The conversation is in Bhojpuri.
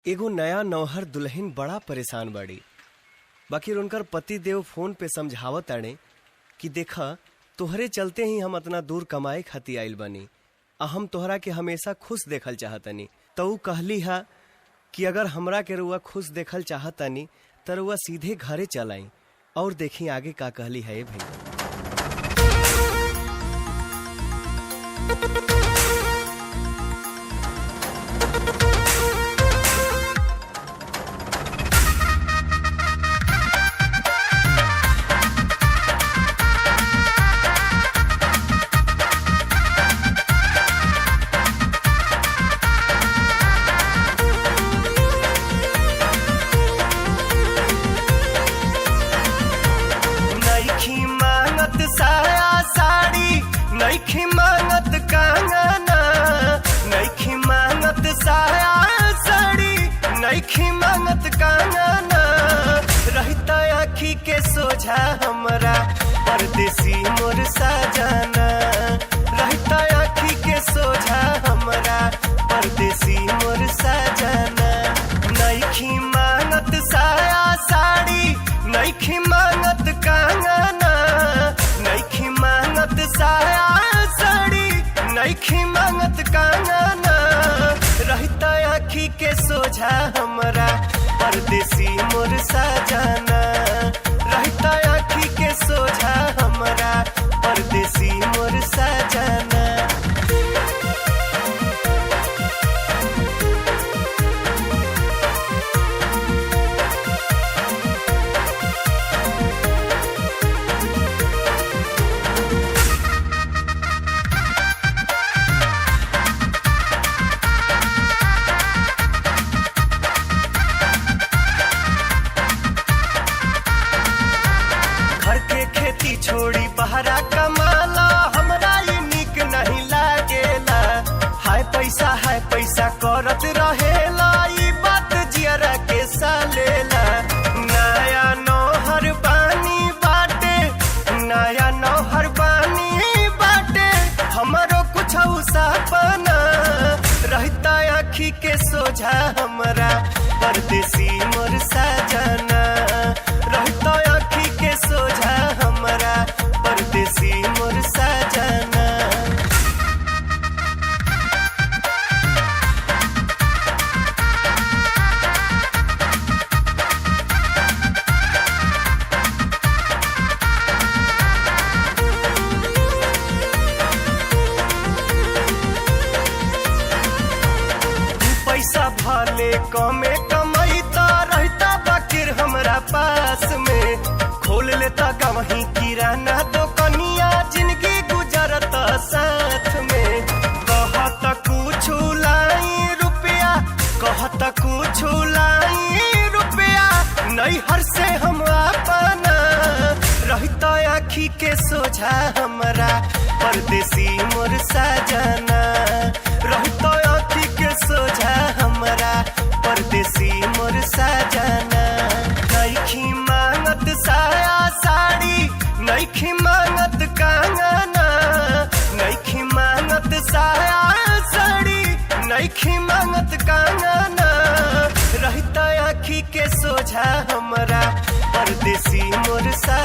एगो नया नौहर दुल्हन बड़ा परेशान बाड़ी। बाकी उनकर पति देव फोन पे समझावत ताड़े कि देखा तोहरे चलते ही हम इतना दूर कमाए खातिर आइल बनी आ हम तोहरा के हमेशा खुश देखल चाहतनी। तो ऊ कहली हा कि अगर हमरा के रुआ खुश देखल चाहतनी तो रुआ सीधे घरे चलाई और देखी आगे का कहली है भाई। नईखी मांगत कंगना, नईखी मांगत साया साड़ी, नईखी मांगत कंगना। रहता आखी के सोझा हमरा परदेसी मोर साजना, रहता आखी के सोझा हमरा परदेसी मोर साजना। नईखी मांगत साया साड़ी, नईखी मांगत कंगना, नईखी मांगत साया साड़ी, नईखी मांगत कंगना। रहता आखी के सोझा हमरा परदेसी मोर साजना, रहता आखी के सोझा हमरा परदेसी मोर साजना। छोड़ी बहरा कमाला हमरा ये निक नहीं लागेला। हाय पैसा करत रहेला, ई बात जियरा के सालेला। नया नौहर बानी बाटे, नया नौहर बानी बाटे, हमरो कुछ सपना। रहता आखी के सोझा हमरा परदेसी मोर साजना, रहता आखी के सोझा हमरा परदेसी मोर साजना। पैसा भले कमे कमैता रहता बाकिर हमरा पास में। खोल लेता गवही किराना दुकनिया, जिंदगी गुजरता साथ में। कहत कुछ लाई रुपया, कहत कुछ लाई रुपया, नैहर से हम अपना। रहता आखी के सोझा हमरा परदेसी मोर साजना, रहता आखी के सोझा हमरा परदेसी मोर साजना। नईखी मांगत साया साड़ी, नईखी मांगत कंगना, नईखी मांगत साया साड़ी, नईखी मांगत कंगना। रहता आखी के सोझा हमरा परदेसी मोर सा